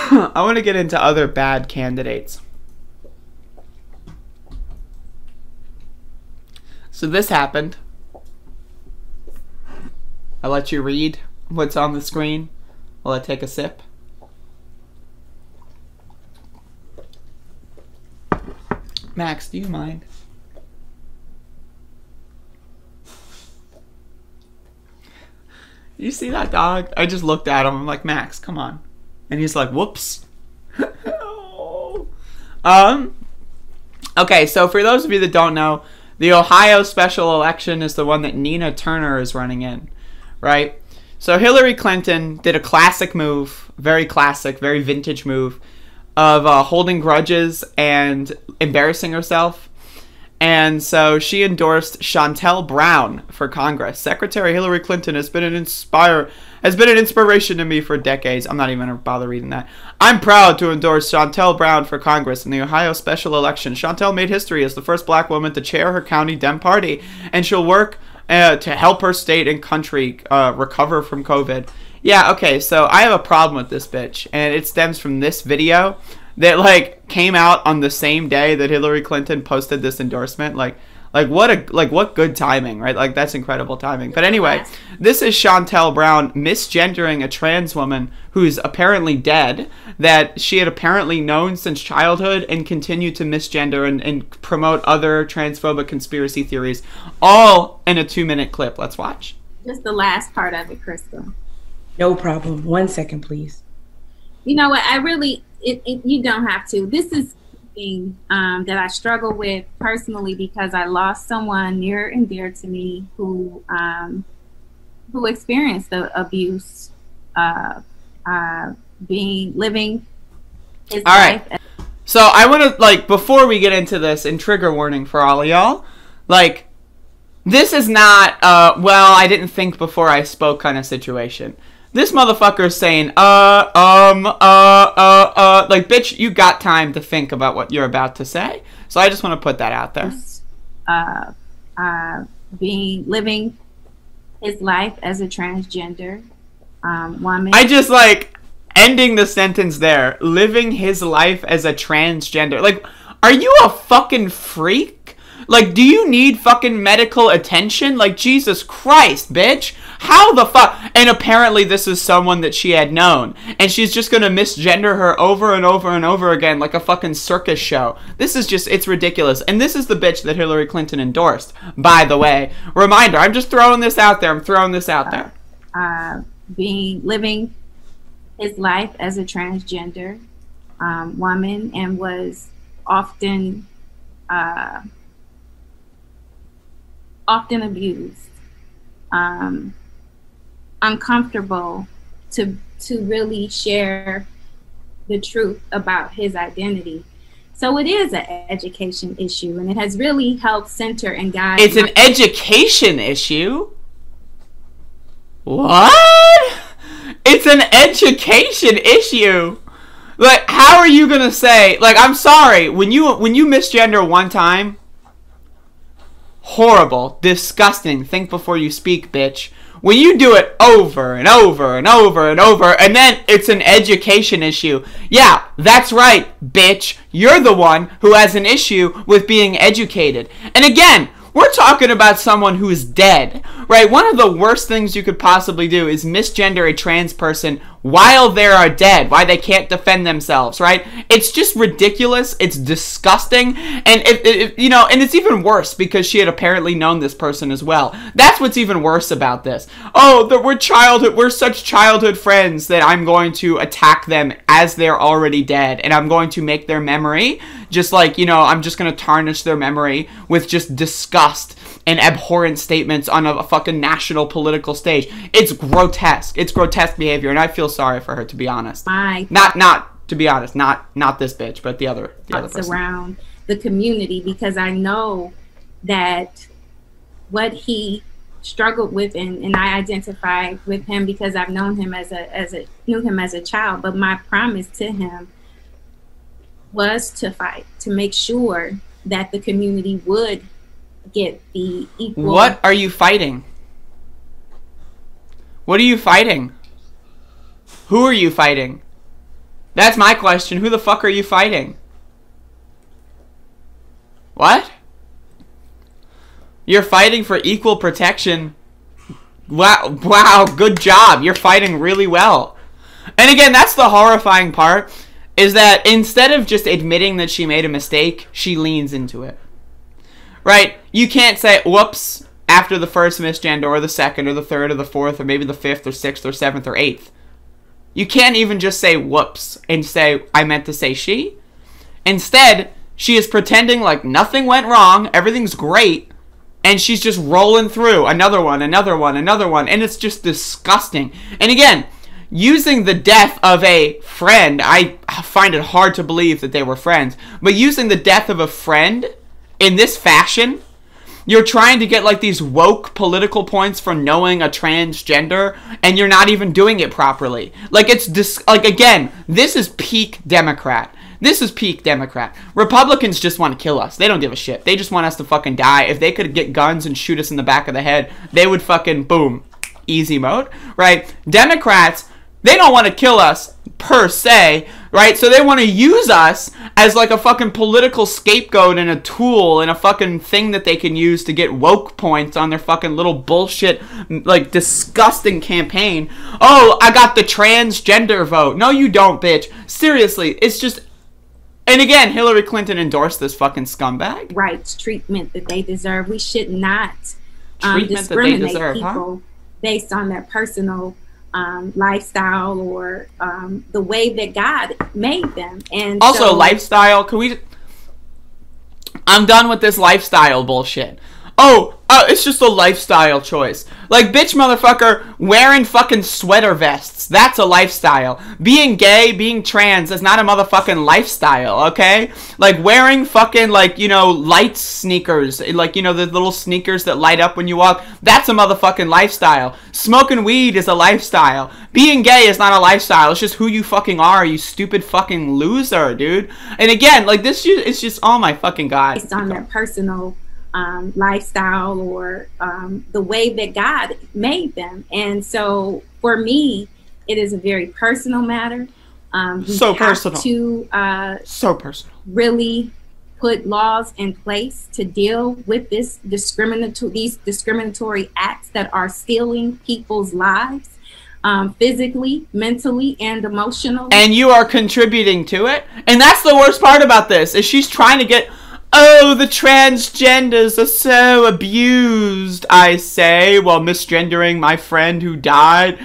I want to get into other bad candidates. So this happened. I'll let you read what's on the screen while I take a sip. Max, do you mind? You see that dog? I just looked at him. I'm like, Max, come on. And he's like, whoops. Okay, so for those of you that don't know, the Ohio special election is the one that Nina Turner is running in, right? So Hillary Clinton did a classic move, very classic, very vintage move, of holding grudges and embarrassing herself. And so she endorsed Shontel Brown for Congress. Secretary Hillary Clinton has been an inspiration to me for decades. I'm not even going to bother reading that. I'm proud to endorse Shontel Brown for Congress in the Ohio special election. Shontel made history as the first black woman to chair her county Dem Party, and she'll work to help her state and country recover from COVID. Yeah, okay, so I have a problem with this bitch, and it stems from this video that, like, came out on the same day that Hillary Clinton posted this endorsement. Like what good timing, right? Like, that's incredible timing. But anyway, this is Shontel Brown misgendering a trans woman who's apparently dead, that she had apparently known since childhood, and continued to misgender and promote other transphobic conspiracy theories, all in a 2-minute clip. Let's watch. Just the last part of it, Crystal. No problem. 1 second, please. You know what? You don't have to. This is something that I struggle with personally, because I lost someone near and dear to me who experienced the abuse, living his life. Right. So I want to, like, before we get into this, and trigger warning for all of y'all, like, this is not well, I didn't think before I spoke kind of situation. This motherfucker is saying, like, bitch, you got time to think about what you're about to say. So I just want to put that out there. Living his life as a transgender woman. I just, like, ending the sentence there. Living his life as a transgender. Like, are you a fucking freak? Like, do you need fucking medical attention? Like, Jesus Christ, bitch. How the fuck? And apparently this is someone that she had known, and she's just gonna misgender her over and over and over again like a fucking circus show. This is just, it's ridiculous. And this is the bitch that Hillary Clinton endorsed, by the way. Reminder, I'm just throwing this out there. I'm throwing this out there. Living his life as a transgender woman, and was often abused, uncomfortable to really share the truth about his identity. So it is an education issue, and it has really helped center and guide. It's an education issue? What? It's an education issue? Like, how are you gonna say, like, I'm sorry, when you misgender one time, horrible, disgusting, think before you speak, bitch. When you do it over and over and over and over, and then it's an education issue. Yeah, that's right, bitch. You're the one who has an issue with being educated. And again, we're talking about someone who is dead, right? One of the worst things you could possibly do is misgender a trans person while they are dead, why they can't defend themselves, right? It's just ridiculous. It's disgusting. And you know, and it's even worse because she had apparently known this person as well. That's what's even worse about this. Oh, we're such childhood friends that I'm going to attack them as they're already dead, and I'm going to make their memory just like, you know, I'm just going to tarnish their memory with just disgust and abhorrent statements on a fucking national political stage. It's grotesque. It's grotesque behavior, and I feel sorry for her, to be honest. Not to be honest, not this bitch, but the other person. Around the community, because I know that what he struggled with, and I identify with him because I've known him knew him as a child. But my promise to him was to fight to make sure that the community would get the equal. What are you fighting? What are you fighting? Who are you fighting? That's my question. Who the fuck are you fighting? What? You're fighting for equal protection. Wow, good job. You're fighting really well. And again, that's the horrifying part, is that instead of just admitting that she made a mistake, she leans into it. Right? You can't say, whoops, after the first misgender, or the second, or the third, or the fourth, or maybe the fifth, or sixth, or seventh, or eighth. You can't even just say whoops and say, I meant to say she. Instead, she is pretending like nothing went wrong, everything's great, and she's just rolling through another one, another one, another one, and it's just disgusting. And again, using the death of a friend, I find it hard to believe that they were friends, but using the death of a friend in this fashion, you're trying to get like these woke political points from knowing a transgender, and you're not even doing it properly. Like, it's like, again, this is peak Democrat. This is peak Democrat. Republicans just want to kill us. They don't give a shit. They just want us to fucking die. If they could get guns and shoot us in the back of the head, they would fucking, boom, easy mode, right? Democrats, they don't want to kill us per se, right? So they want to use us as like a fucking political scapegoat and a tool and a fucking thing that they can use to get woke points on their fucking little bullshit, like, disgusting campaign. Oh, I got the transgender vote. No, you don't, bitch. Seriously, it's just... And again, Hillary Clinton endorsed this fucking scumbag. Rights, treatment that they deserve. We should not discriminate people based on their personal lifestyle or the way that God made them. And also, lifestyle. Can we? I'm done with this lifestyle bullshit. Oh, it's just a lifestyle choice. Like, bitch, motherfucker, wearing fucking sweater vests. That's a lifestyle. Being gay, being trans is not a motherfucking lifestyle, okay? Like, wearing fucking, like, you know, light sneakers. Like, you know, the little sneakers that light up when you walk. That's a motherfucking lifestyle. Smoking weed is a lifestyle. Being gay is not a lifestyle. It's just who you fucking are, you stupid fucking loser, dude. And again, like, this is just, oh my fucking God. Based on their personal... lifestyle or the way that God made them. And so for me, it is a very personal matter. So personal. So personal. Really put laws in place to deal with these discriminatory acts that are stealing people's lives, physically, mentally, and emotionally. And you are contributing to it. And that's the worst part about this, is she's trying to get... Oh, the transgenders are so abused, I say, while misgendering my friend who died.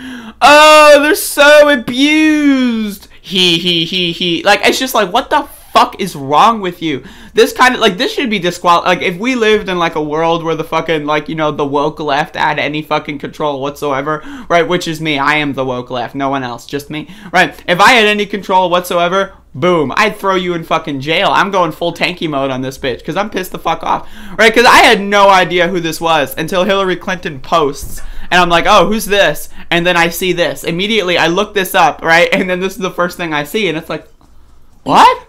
Oh, they're so abused. He. Like, it's just like, what the fuck is wrong with you? This kind of, like, this should be disqualified. Like, if we lived in, like, a world where the fucking, like, you know, the woke left had any fucking control whatsoever, right, which is me. I am the woke left. No one else. Just me. Right. If I had any control whatsoever... Boom, I'd throw you in fucking jail. I'm going full tanky mode on this bitch because I'm pissed the fuck off. Right, because I had no idea who this was until Hillary Clinton posts. And I'm like, oh, who's this? And then I see this. Immediately, I look this up, right? And then this is the first thing I see. And it's like, what?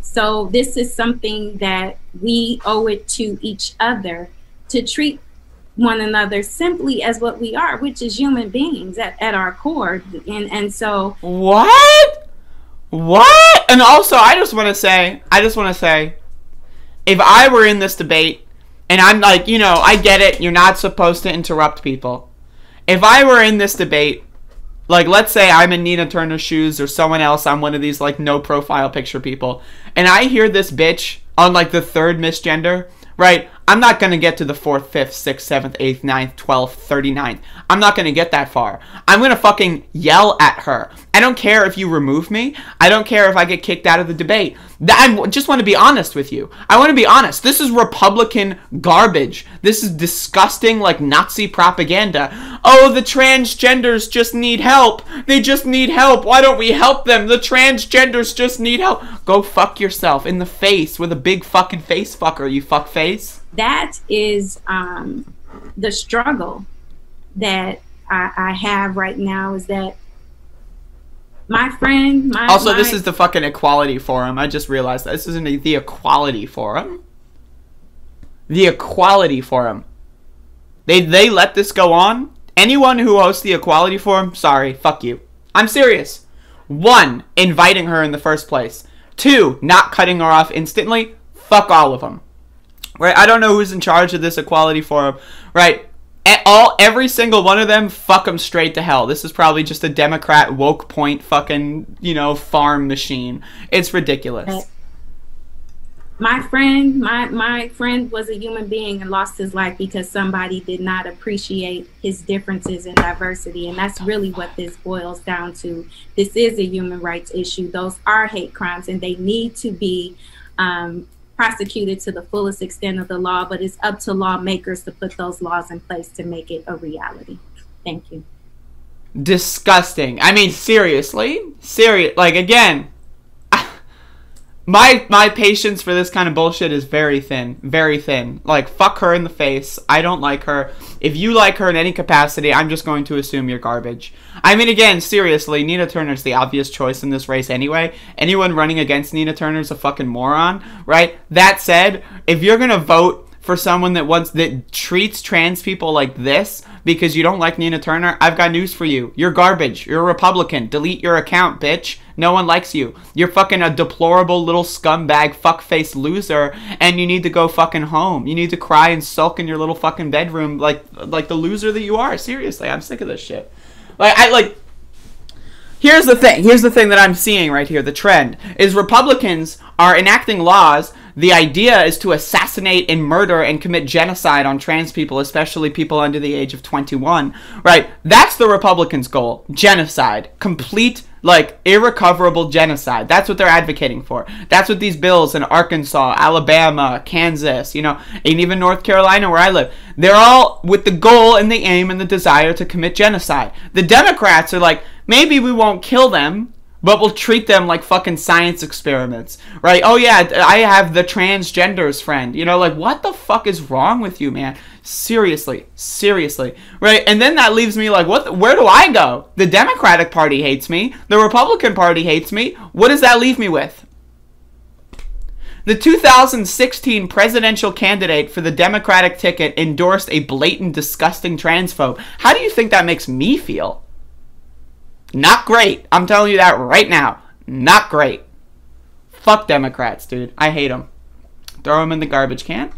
So this is something that we owe it to each other to treat one another simply as what we are, which is human beings at our core. And so... What? What? And also, I just want to say, if I were in this debate, and I'm like, you know, I get it, you're not supposed to interrupt people. If I were in this debate, like, let's say I'm in Nina Turner's shoes, or someone else, I'm one of these, like, no profile picture people, and I hear this bitch on, like, the third misgender, right? I'm not going to get to the 4th, 5th, 6th, 7th, 8th, 9th, 12th, 39th. I'm not going to get that far. I'm going to fucking yell at her. I don't care if you remove me. I don't care if I get kicked out of the debate. I just want to be honest with you. I want to be honest. This is Republican garbage. This is disgusting, like, Nazi propaganda. Oh, the transgenders just need help. They just need help. Why don't we help them? The transgenders just need help. Go fuck yourself in the face with a big fucking face fucker, you fuck face. That is the struggle that I have right now, is that my friend, this is the fucking Equality Forum. I just realized that. This isn't the Equality Forum. The Equality Forum. They let this go on? Anyone who hosts the Equality Forum, sorry, fuck you. I'm serious. 1, inviting her in the first place. 2, not cutting her off instantly. Fuck all of them. Right? I don't know who's in charge of this equality forum. Right? Every single one of them, fuck them straight to hell. This is probably just a Democrat woke point fucking, farm machine. It's ridiculous. My friend was a human being and lost his life because somebody did not appreciate his differences and diversity. And that's really what this boils down to. This is a human rights issue. Those are hate crimes and they need to be prosecuted to the fullest extent of the law, but it's up to lawmakers to put those laws in place to make it a reality. Thank you. Disgusting. I mean, seriously? Again, my patience for this kind of bullshit is very thin. Very thin. Fuck her in the face. I don't like her. If you like her in any capacity, I'm just going to assume you're garbage. I mean, again, seriously, Nina Turner's the obvious choice in this race anyway. Anyone running against Nina Turner's a fucking moron, right? That said, if you're gonna vote for someone that treats trans people like this because you don't like Nina Turner, I've got news for you. You're garbage. You're a Republican. Delete your account, bitch. No one likes you. You're fucking a deplorable little scumbag fuckface loser, and you need to go fucking home. You need to cry and sulk in your little fucking bedroom like the loser that you are. Seriously, I'm sick of this shit. Here's the thing that I'm seeing right here. The trend is Republicans are enacting laws. The idea is to assassinate and murder and commit genocide on trans people, especially people under the age of 21, right? That's the Republicans' goal. Genocide. Complete, irrecoverable genocide. That's what they're advocating for. That's what these bills in Arkansas, Alabama, Kansas, and even North Carolina where I live, they're all with the goal and the aim and the desire to commit genocide. The Democrats are like, maybe we won't kill them, but we'll treat them like fucking science experiments, right? Oh yeah, I have the transgenders friend. What the fuck is wrong with you, man? Seriously, right? And then that leaves me where do I go? The Democratic Party hates me. The Republican Party hates me. What does that leave me with? The 2016 presidential candidate for the Democratic ticket endorsed a blatant, disgusting transphobe. How do you think that makes me feel? Not great. I'm telling you that right now. Not great. Fuck Democrats, dude. I hate them. Throw them in the garbage can.